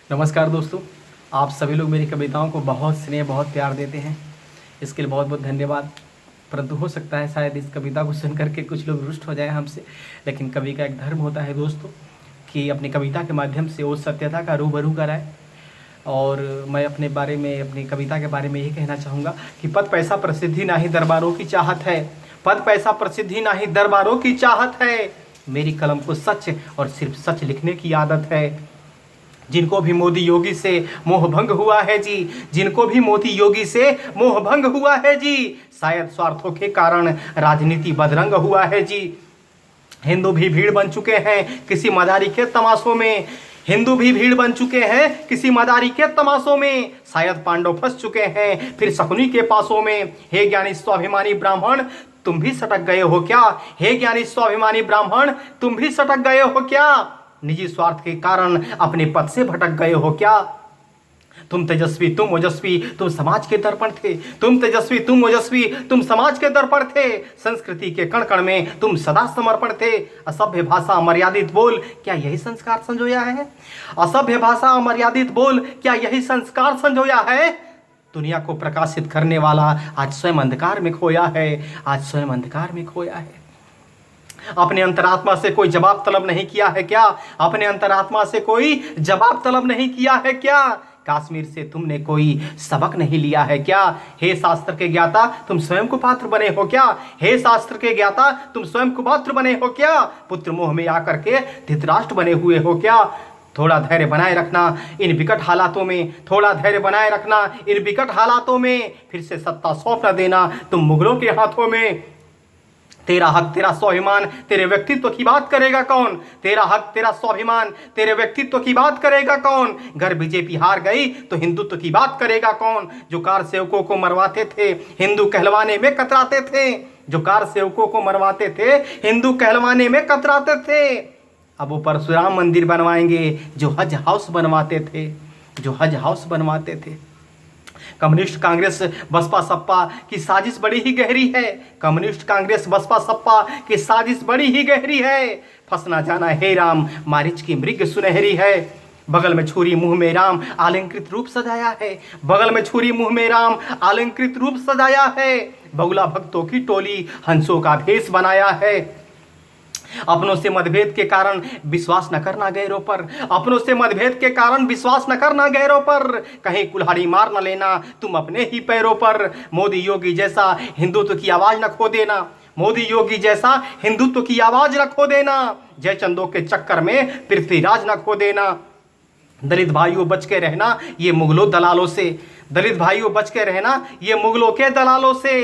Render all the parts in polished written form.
नमस्कार दोस्तों। आप सभी लोग मेरी कविताओं को बहुत स्नेह बहुत प्यार देते हैं, इसके लिए बहुत बहुत धन्यवाद। परंतु हो सकता है शायद इस कविता को सुन करके कुछ लोग रुष्ट हो जाए हमसे, लेकिन कवि का एक धर्म होता है दोस्तों कि अपनी कविता के माध्यम से वो सत्यता का रूबरू कराए। और मैं अपने बारे में, अपनी कविता के बारे में यही कहना चाहूँगा कि पद पैसा प्रसिद्धि ना ही दरबारों की चाहत है, पद पैसा प्रसिद्धि ना ही दरबारों की चाहत है। मेरी कलम को सच और सिर्फ सच लिखने की आदत है। जिनको भी मोदी योगी से मोह भंग हुआ है जी, जिनको भी मोदी योगी से मोह भंग हुआ है जी, शायद स्वार्थों के कारण राजनीति बदरंग हुआ है जी। हिंदू भी भीड़ बन चुके हैं किसी मदारी के तमाशों में, हिंदू भी भीड़ बन चुके हैं किसी मदारी के तमाशों में। शायद पांडव फंस चुके हैं फिर शकुनी के पासों में। हे ज्ञानी स्वाभिमानी ब्राह्मण, तुम भी सटक गए हो क्या? हे ज्ञानी स्वाभिमानी ब्राह्मण, तुम भी सटक गए हो क्या? निजी स्वार्थ के कारण अपने पद से भटक गए हो क्या? तुम तेजस्वी, तुम ओजस्वी, तुम समाज के दर्पण थे। तुम तेजस्वी, तुम ओजस्वी, तुम समाज के दर्पण थे। संस्कृति के कण कण में तुम सदा समर्पण थे। असभ्य भाषा अमर्यादित बोल, क्या यही संस्कार संजोया है? असभ्य भाषा अमर्यादित बोल, क्या यही संस्कार संजोया है? दुनिया को प्रकाशित करने वाला आज स्वयं अंधकार में खोया है, आज स्वयं अंधकार में खोया है। अपने अंतरात्मा से कोई जवाब तलब नहीं किया है क्या? अपने अंतरात्मा से कोई जवाब तलब नहीं किया है क्या? कश्मीर से तुमने कोई सबक नहीं लिया है क्या? हे शास्त्र के ज्ञाता, तुम स्वयं को पात्र बने हो क्या? हे शास्त्र के ज्ञाता, तुम स्वयं को पात्र बने हो क्या? पुत्र मोह में आकर के धृतराष्ट्र बने हुए हो क्या? थोड़ा धैर्य बनाए रखना इन विकट हालातों में, थोड़ा धैर्य बनाए रखना इन विकट हालातों में। फिर से सत्ता सौंप न देना तुम मुगलों के हाथों में। तेरा हक, तेरा स्वाभिमान, तेरे व्यक्तित्व की बात करेगा कौन? तेरा हक, तेरा स्वाभिमान, तेरे व्यक्तित्व की बात करेगा कौन? घर बीजेपी हार गई तो हिंदुत्व की बात करेगा कौन? जो कार सेवकों को मरवाते थे हिंदू कहलवाने में कतराते थे, जो कार सेवकों को मरवाते थे हिंदू कहलवाने में कतराते थे। अब वो परशुराम मंदिर बनवाएंगे जो हज हाउस बनवाते थे, जो हज हाउस बनवाते थे। कम्युनिस्ट कांग्रेस बसपा सपा की साजिश बड़ी ही गहरी है। कम्युनिस्ट कांग्रेस बसपा सपा की साजिश बड़ी ही गहरी है। फंस ना जाना हे राम, मारिच की मृग सुनहरी है। बगल में छुरी मुंह में राम, अलंकृत रूप सजाया है। बगल में छुरी मुंह में राम, अलंकृत रूप सजाया है। बगुला भक्तों की टोली हंसों का भेष बनाया है। अपनों से मतभेद के कारण विश्वास न करना गैरों पर, अपनों से मतभेद के कारण विश्वास न करना गैरों पर। कहीं कुल्हाड़ी मार न लेना तुम अपने ही पैरों पर। मोदी योगी जैसा हिंदुत्व की आवाज न खो देना, मोदी योगी जैसा हिंदुत्व की आवाज न खो देना। जयचंदों के चक्कर में पृथ्वीराज न खो देना। दलित भाइयों बच के रहना ये मुगलों दलालों से, दलित भाइयों बच के रहना ये मुगलों के दलालों से।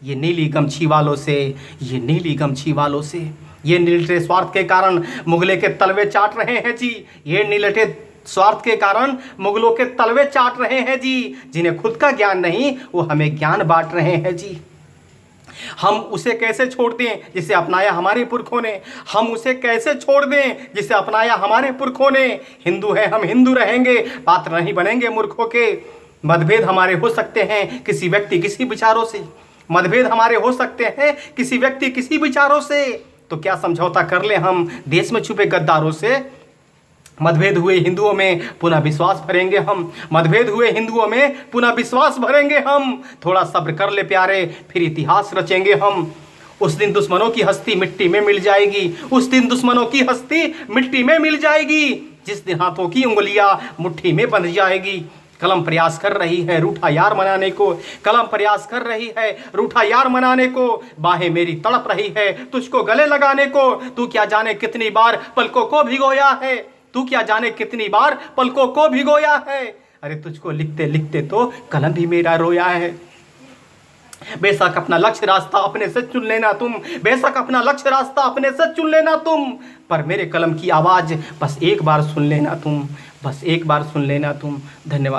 ये नीली गमछी वालों से, ये नीली गमछी वालों से। ये नीलटे स्वार्थ के कारण मुगले के तलवे चाट रहे हैं जी, ये नीलटे स्वार्थ के कारण मुगलों के तलवे चाट रहे हैं जी। जिन्हें खुद का ज्ञान नहीं वो हमें ज्ञान बांट रहे हैं जी। हम उसे कैसे छोड़ दें जिसे अपनाया हमारे पुरखों ने? हम उसे कैसे छोड़ दें जिसे अपनाया हमारे पुरखों ने? हिंदू हैं हम, हिंदू रहेंगे, पात्र नहीं बनेंगे मूर्खों के। मतभेद हमारे हो सकते हैं किसी व्यक्ति किसी विचारों से, मतभेद हमारे हो सकते हैं किसी व्यक्ति किसी विचारों से। तो क्या समझौता कर ले हम देश में छुपे गद्दारों से? मतभेद हुए हिंदुओं में पुनः विश्वास भरेंगे हम, मतभेद हुए हिंदुओं में पुनः विश्वास भरेंगे हम। थोड़ा सब्र कर ले प्यारे, फिर इतिहास रचेंगे हम। उस दिन दुश्मनों की हस्ती मिट्टी में मिल जाएगी, उस दिन दुश्मनों की हस्ती मिट्टी में मिल जाएगी। जिस दिन हाथों की उंगलियां मुट्ठी में बंध जाएगी। कलम प्रयास कर रही है रूठा यार मनाने को, कलम प्रयास कर रही है रूठा यार मनाने को। बाहें मेरी तड़प रही है तुझको गले लगाने को। तू क्या जाने कितनी बार पलकों को भिगोया है, तू क्या जाने कितनी बार पलकों को भिगोया है। अरे तुझको लिखते लिखते तो कलम भी मेरा रोया है। बेशक अपना लक्ष्य रास्ता अपने से चुन लेना तुम, बेशक अपना लक्ष्य रास्ता अपने से चुन लेना तुम, पर मेरे कलम की आवाज बस एक बार सुन लेना तुम, बस एक बार सुन लेना तुम। धन्यवाद।